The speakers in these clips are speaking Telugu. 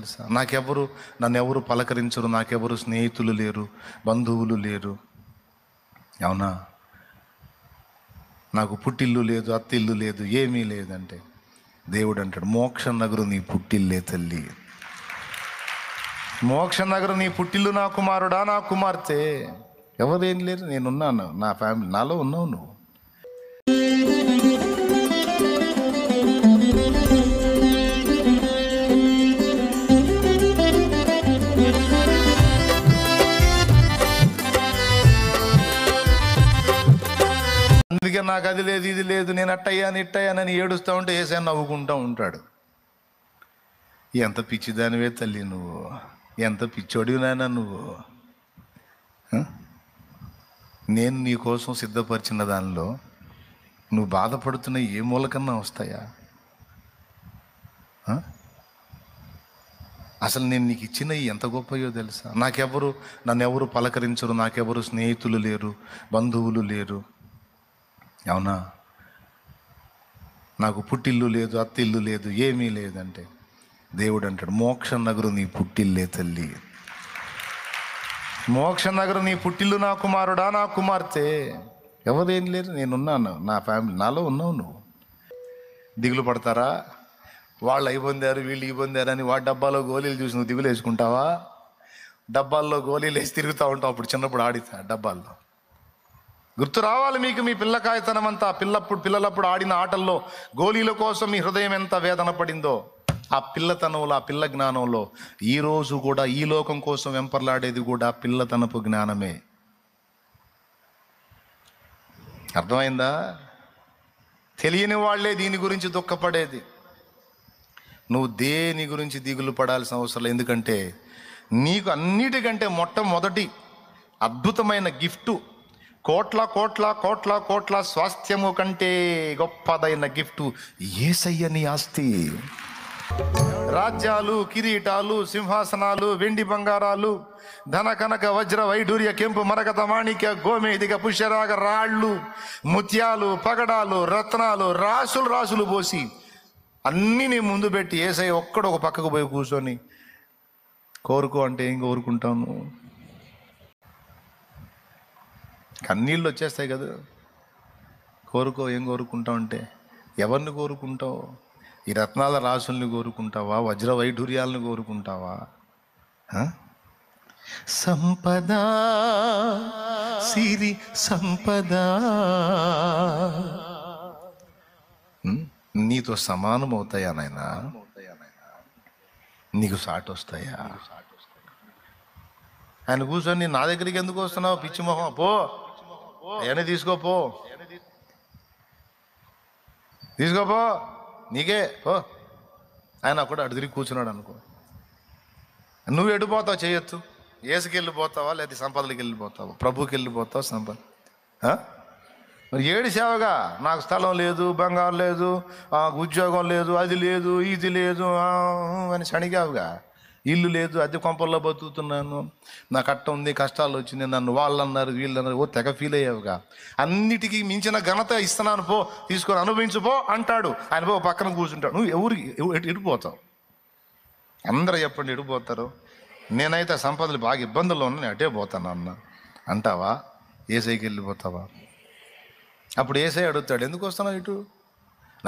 తెలుసా? నన్ను ఎవరు పలకరించరు, నాకెవరు స్నేహితులు లేరు, బంధువులు లేరు. అవునా? నాకు పుట్టిల్లు లేదు, అత్తిల్లు లేదు, ఏమీ లేదంటే దేవుడు అంటాడు, మోక్ష నగరు నీ పుట్టిల్లే తల్లి. మోక్ష నగరు నీ పుట్టిల్లు నా కుమారుడా, నా కుమార్తె. ఎవరేం లేరు, నేనున్నాను, నా ఫ్యామిలీ, నాలో ఉన్నావు నువ్వు. అందుకే నాకు అది లేదు, ఇది లేదు, నేను అట్టయ్యాను ఇట్టయ్యానని ఏడుస్తూ ఉంటే ఏసై నవ్వుకుంటూ ఉంటాడు. ఎంత పిచ్చిదానివే తల్లి నువ్వు, ఎంత పిచ్చోడివినాయనా నువ్వు. నేను నీ కోసం సిద్ధపరిచిన దానిలో నువ్వు బాధపడుతున్న ఏ మూలకన్నా వస్తాయా? అసలు నేను నీకు ఇచ్చినవి ఎంత గొప్పయో తెలుసా? నన్ను ఎవరు పలకరించరు, నాకెవరు స్నేహితులు లేరు, బంధువులు లేరు. అవునా? నాకు పుట్టిల్లు లేదు, అత్తిల్లు లేదు, ఏమీ లేదంటే దేవుడు అంటాడు, మోక్ష నగరు నీ పుట్టిల్లే తల్లి. మోక్ష నగరు నీ పుట్టిల్లు నా కుమారుడా, నా కుమార్తె. ఎవరేం లేరు, నేనున్నాను, నా ఫ్యామిలీ, నాలో ఉన్నావు నువ్వు. దిగులు పడతారా? వాళ్ళు అయి పొందారు, వీళ్ళు ఇవి పొందారని వాడి డబ్బాలో గోళీలు చూసి నువ్వు దిగులు వేసుకుంటావా? డబ్బాల్లో గోళీలు వేసి తిరుగుతూ ఉంటావు. అప్పుడు చిన్నప్పుడు ఆడితే డబ్బాల్లో గుర్తు రావాలి మీకు మీ పిల్లకాయతనం అంతా. పిల్లలప్పుడు ఆడిన ఆటల్లో గోళీల కోసం మీ హృదయం ఎంత వేదన పడిందో, ఆ పిల్లతనంలో, ఆ పిల్ల జ్ఞానంలో ఈరోజు కూడా ఈ లోకం కోసం వెంపర్లాడేది కూడా పిల్లతనపు జ్ఞానమే. అర్థమైందా? తెలియని వాళ్ళే దీని గురించి దుఃఖపడేది. నువ్వు దేని గురించి దిగులు పడాల్సిన అవసరం లేదు. ఎందుకంటే నీకు అన్నిటికంటే మొట్టమొదటి అద్భుతమైన గిఫ్టు, కోట్ల కోట్ల కోట్ల కోట్ల స్వాస్థ్యము కంటే గొప్పదైన గిఫ్టు యేసయ్య నీ ఆస్తి. రాజ్యాలు, కిరీటాలు, సింహాసనాలు, వెండి బంగారాలు, ధన కనక వజ్ర వైఢూర్య కెంపు మరకత మాణిక్య గోమేదిక పుష్యరాగ రాళ్ళు, ముత్యాలు, పగడాలు, రత్నాలు, రాసులు రాసులు పోసి అన్నీ నీ ముందు పెట్టి యేసయ్య ఒక్కడు ఒక పక్కకు పోయి కూర్చొని కోరుకో అంటే ఏం కోరుకుంటాను? కన్నీళ్ళు వచ్చేస్తాయి కదా. కోరుకో, ఏం కోరుకుంటావు అంటే ఎవరిని కోరుకుంటావు? ఈ రత్నాల రాసుల్ని కోరుకుంటావా? వజ్ర వైఢూర్యాలను కోరుకుంటావా? సంపద, సిరి సంపద నీతో సమానం అవుతాయా నాయనా? నీకు సాటి వస్తాయా? ఆయన కూర్చొని నా దగ్గరికి ఎందుకు వస్తున్నావు పిచ్చి మొహం, పో అవన్నీ తీసుకోపో నీకే పో. ఆయన కూడా అటు తిరిగి కూర్చున్నాడు అనుకో. నువ్వు ఎడిపోతావు? చేయొచ్చు. ఏసుకి వెళ్ళిపోతావా, లేదా సంపదలకి వెళ్ళిపోతావా? ప్రభుకి వెళ్ళిపోతావు, సంపద. మరి ఏడు సేవగా నాకు స్థలం లేదు, బంగారం లేదు, ఉద్యోగం లేదు, అది లేదు, ఇది లేదు అని శనిగావుగా. ఇల్లు లేదు, అద్దె కొంపల్లో బతుకుతున్నాను, నాకు అట్ట ఉంది, కష్టాలు వచ్చింది, నన్ను వాళ్ళు అన్నారు, వీళ్ళు అన్నారు, తెగ ఫీల్ అయ్యావుగా. అన్నిటికీ మించిన ఘనత ఇస్తున్నాను, పో తీసుకొని అనుభవించుపో అంటాడు. ఆయన పో పక్కన కూర్చుంటాడు. నువ్వు ఎడిపోతావు? అందరూ చెప్పండి, ఎడిపోతారు? నేనైతే సంపదలు బాగా ఇబ్బందుల్లో ఉన్నా, నేను అటే పోతాను అన్న అంటావా? ఏసైకి వెళ్ళిపోతావా? అప్పుడు ఏసై అడుగుతాడు, ఎందుకు వస్తున్నావు ఇటు?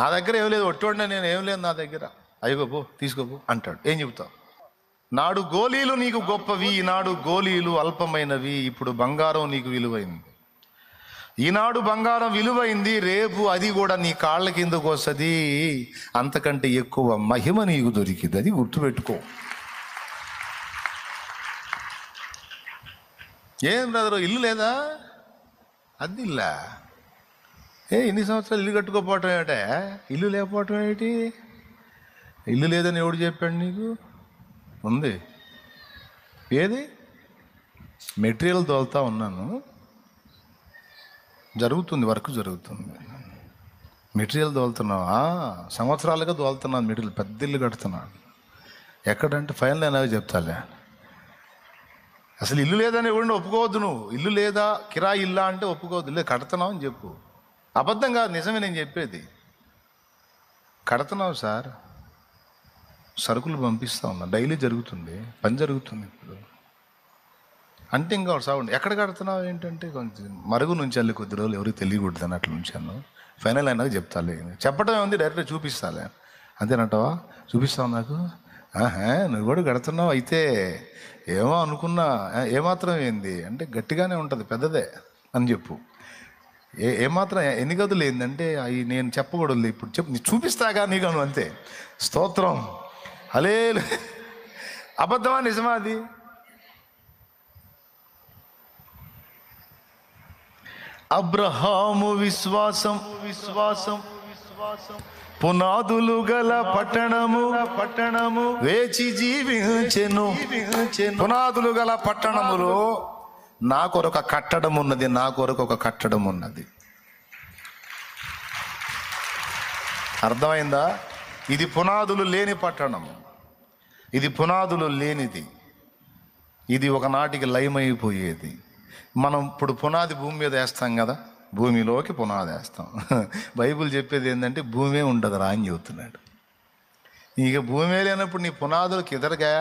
నా దగ్గర ఏం లేదు, ఒట్టుడినా నేను, ఏం లేదు నా దగ్గర, అయ్యో పో తీసుకోపో అంటాడు. ఏం చెబుతావు? నాడు గోళీలు నీకు గొప్పవి, ఈనాడు గోళీలు అల్పమైనవి. ఇప్పుడు బంగారం నీకు విలువైంది. ఈనాడు బంగారం విలువైంది, రేపు అది కూడా నీ కాళ్ళ కిందకు వస్తుంది. అంతకంటే ఎక్కువ మహిమ నీకు దొరికింది. అది గుర్తుపెట్టుకో. ఏం బ్రదరు, ఇల్లు లేదా? అది ఇల్లా? ఇన్ని సంవత్సరాలు ఇల్లు కట్టుకోపోవటం ఏమిటే? ఇల్లు లేకపోవటం ఏమిటి? ఇల్లు లేదని ఎవడు చెప్పాడు నీకు? ఉంది. ఏది? మెటీరియల్ తోలుతా ఉన్నాను, జరుగుతుంది, వర్క్ జరుగుతుంది. మెటీరియల్ తోలుతున్నావా? సంవత్సరాలుగా తోలుతున్నాను మెటీరియల్. పెద్ద ఇల్లు కడుతున్నాను. ఎక్కడంటే ఫైనల్ అనేవి చెప్తాలే. అసలు ఇల్లు లేదని ఎవరిని ఒప్పుకోవద్దు. నువ్వు ఇల్లు లేదా, కిరాయి ఇల్లా అంటే ఒప్పుకోవద్దు. లేదు కడుతున్నావు అని చెప్పు. అబద్ధం కాదు, నిజమే నేను చెప్పేది. కడుతున్నావు సార్, సరుకులు పంపిస్తూ ఉన్నా, డైలీ జరుగుతుంది, పని జరుగుతుంది ఇప్పుడు. అంటే ఇంకా సాగుండి ఎక్కడ కడుతున్నావు ఏంటంటే కొంచెం మరుగు నుంచి వెళ్ళి కొద్ది రోజులు ఎవరికి తెలియకూడదు అని అట్లా ఉంచాను. ఫైనల్ అయినాక చెప్తాలే, చెప్పడం ఏముంది, డైరెక్ట్గా చూపిస్తాలే. అంతేనంటావా? చూపిస్తావు నాకు? నువ్వు కూడా కడుతున్నావు అయితే, ఏమో అనుకున్నా. ఏమాత్రం ఏంది అంటే గట్టిగానే ఉంటుంది, పెద్దదే అని చెప్పు. ఏమాత్రం ఎన్ని గదులు ఏందంటే అవి నేను చెప్పకూడదు, ఇప్పుడు చెప్పు, చూపిస్తాగా నీకు అంతే. స్తోత్రం, హల్లెలూయా. అబద్ధమా నిజమా? అది అబ్రహాము విశ్వాసం పునాదులు గల పట్టణము వేచి జీవించెను. పునాదులు గల పట్టణములో నా కొరకు కట్టడం ఉన్నది, నా కొరకు ఒక కట్టడం ఉన్నది. అర్థమైందా? ఇది పునాదులు లేని పట్టణము, ఇది పునాదులు లేనిది, ఇది ఒకనాటికి లయమైపోయేది. మనం ఇప్పుడు పునాది భూమి మీద వేస్తాం కదా, భూమిలోకి పునాది వేస్తాం. బైబిల్ చెప్పేది ఏంటంటే భూమే ఉండదు రా అని చెబుతున్నాడు. ఇక భూమి లేనప్పుడు నీ పునాదులకు ఎదురుగా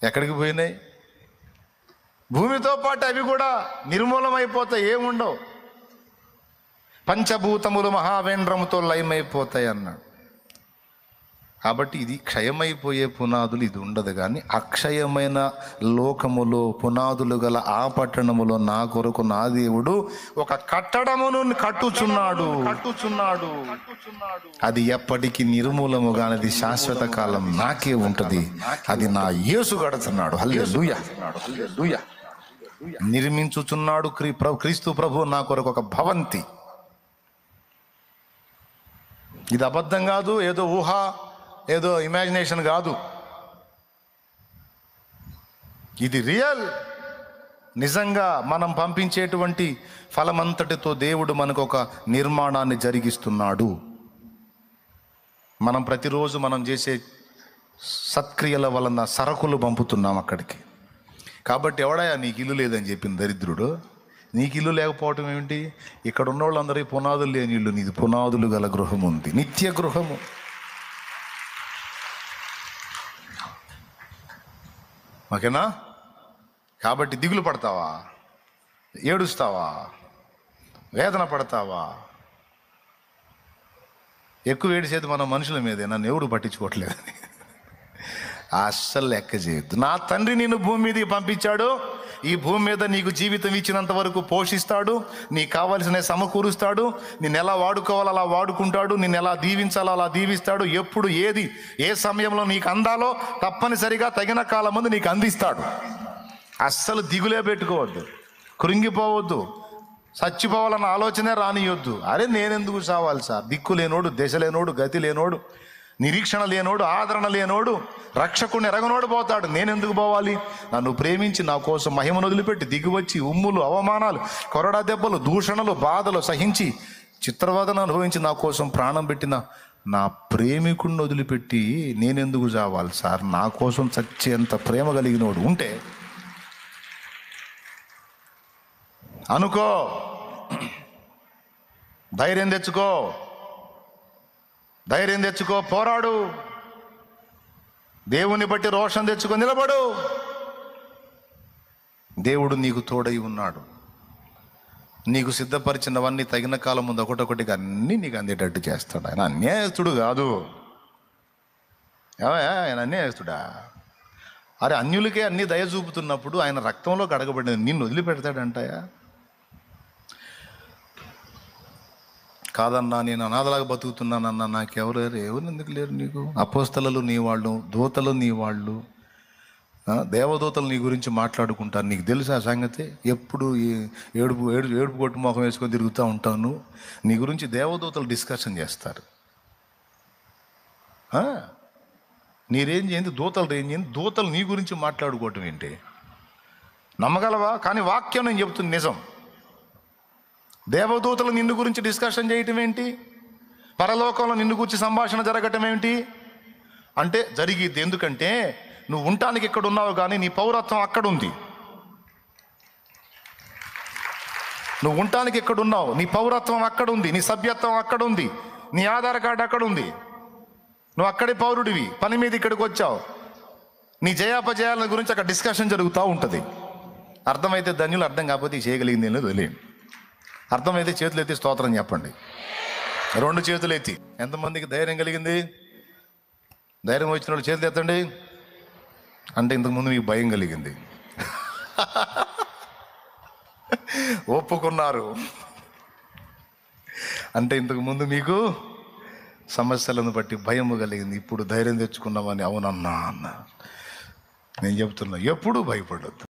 ఎక్కడికి పోయినాయి? భూమితో పాటు అవి కూడా నిర్మూలమైపోతాయి, ఏముండవు. పంచభూతములు మహావేంద్రముతో లయమైపోతాయి అన్నాడు. కాబట్టి ఇది క్షయమైపోయే పునాదులు, ఇది ఉండదు. కానీ అక్షయమైన లోకములో పునాదులు గల ఆ పట్టణములో నా కొరకు నా దేవుడు ఒక కట్టడమును కట్టుచున్నాడు. అది ఎప్పటికీ నిర్మూలము కానిది, శాశ్వత కాలం నాకే ఉంటది. అది నా యేసు కడుతున్నాడు. హల్లెలూయా. నిర్మించుచున్నాడు క్రీస్తు ప్రభు నా కొరకు ఒక భవంతి. ఇది అబద్ధం కాదు, ఏదో ఊహ, ఏదో ఇమాజినేషన్ కాదు, ఇది రియల్. నిజంగా మనం పంపించేటువంటి ఫలమంతటితో దేవుడు మనకు ఒక నిర్మాణాన్ని జరిగిస్తున్నాడు. మనం ప్రతిరోజు మనం చేసే సత్క్రియల వలన సరకులు పంపుతున్నాం అక్కడికి. కాబట్టి ఎవడయా నీకు ఇల్లు లేదని చెప్పింది దరిద్రుడు? నీకు ఇల్లు లేకపోవటం ఏమిటి? ఇక్కడ ఉన్న వాళ్ళందరికీ పునాదులు లేని ఇల్లు, నీది పునాదులు గల గృహం ఉంది, నిత్య గృహము. ఓకేనా? కాబట్టి దిగులు పడతావా, ఏడుస్తావా, వేదన పడతావా? ఎక్కువ ఏడిసేది మనం మనుషుల మీదే, నన్ను ఎవడు పట్టించుకోవట్లేదని. అస్సలు లెక్క చేయొద్దు. నా తండ్రి నిన్ను భూమి మీదకి పంపించాడు, ఈ భూమి మీద నీకు జీవితం ఇచ్చినంత వరకు పోషిస్తాడు, నీకు కావలసిన సమకూరుస్తాడు, నిన్ను ఎలా వాడుకోవాలో అలా వాడుకుంటాడు, నిన్ను ఎలా దీవించాలో అలా దీవిస్తాడు. ఎప్పుడు ఏది ఏ సమయంలో నీకు అందాలో తప్పనిసరిగా తగిన కాలం ముందు నీకు అందిస్తాడు. అస్సలు దిగులే పెట్టుకోవద్దు, కృంగిపోవద్దు, చచ్చిపోవాలన్న ఆలోచనే రానియొద్దు. అరే నేనెందుకు చావాలి సార్? దిక్కు లేనోడు, దశ లేనోడు, గతి లేనోడు, నిరీక్షణ లేనోడు, ఆదరణ లేనోడు, రక్షకుని ఎరగనోడు పోతాడు. నేనెందుకు పోవాలి? నన్ను ప్రేమించి నా కోసం మహిమను వదిలిపెట్టి దిగివచ్చి ఉమ్ములు, అవమానాలు, కొరడా దెబ్బలు, దూషణలు, బాధలు సహించి చిత్రవదను అనుభవించి నా కోసం ప్రాణం పెట్టిన నా ప్రేమికుడిని వదిలిపెట్టి నేనెందుకు చావాలి సార్? నా కోసం చచ్చేంత ప్రేమ కలిగినోడు ఉంటే అనుకో, ధైర్యం తెచ్చుకో, పోరాడు, దేవుని బట్టి రోషం తెచ్చుకో, నిలబడు. దేవుడు నీకు తోడై ఉన్నాడు. నీకు సిద్ధపరిచినవన్నీ తగిన కాలం ముందు ఒకటొకటిగా అన్నీ నీకు అందేటట్టు చేస్తాడు. ఆయన అన్యాయస్తుడు కాదు. ఆయన అన్యాయస్తుడా? అరే అన్యులకే అన్ని దయ చూపుతున్నప్పుడు ఆయన రక్తంలో కడగబడిన నిన్ను వదిలిపెడతాడంటాయా? కాదన్నా, నేను అనాథలాగా బతుకుతున్నానన్నా, నాకెవరు ఎందుకు లేరు నీకు? అపోస్తలు నీ వాళ్ళు, దూతలు నీ వాళ్ళు, దేవదూతలు నీ గురించి మాట్లాడుకుంటారు. నీకు తెలుసా సంగతి? ఎప్పుడు ఏడుపు కొట్టు మొహం వేసుకొని తిరుగుతూ ఉంటాను. నీ గురించి దేవదూతలు డిస్కషన్ చేస్తారు. నీ రేంజ్ ఏంది, దూతల రేంజ్ ఏంది? దూతలు నీ గురించి మాట్లాడుకోవటం ఏంటి? నమ్మగలవా? కానీ వాక్యం నేను చెబుతుంది నిజం. దేవదూతలు నిన్ను గురించి డిస్కషన్ చేయటం ఏంటి? పరలోకంలో నిన్ను గురించి సంభాషణ జరగటం ఏంటి అంటే జరిగిద్ది. ఎందుకంటే నువ్వు ఉండటానికి ఇక్కడ ఉన్నావు, కానీ నీ పౌరత్వం అక్కడుంది. నువ్వు ఉండటానికి ఇక్కడ ఉన్నావు, నీ పౌరత్వం అక్కడుంది, నీ సభ్యత్వం అక్కడుంది, నీ ఆధార్ కార్డు అక్కడుంది. నువ్వు అక్కడే పౌరుడివి, పని మీద ఇక్కడికి వచ్చావు. నీ జయాపజయాల గురించి అక్కడ డిస్కషన్ జరుగుతూ ఉంటుంది. అర్థమైతే ధన్యులు, అర్థం కాకపోతే చేయగలిగింది ఏం లేదు, వదిలేయండి. అర్థమైతే చేతులు ఎత్తి స్తోత్రం చెప్పండి. 2 చేతులు ఎత్తి. ఎంతమందికి ధైర్యం కలిగింది? ధైర్యం వచ్చిన వాళ్ళు చేతులు ఎత్తండి. అంటే ఇంతకుముందు మీకు భయం కలిగింది. ఒప్పుకున్నారు అంటే ఇంతకుముందు మీకు సమస్యలను బట్టి భయము కలిగింది. ఇప్పుడు ధైర్యం తెచ్చుకున్నామని అవునన్నా అన్న. నేను చెప్తున్నా, ఎప్పుడూ భయపడొద్దు.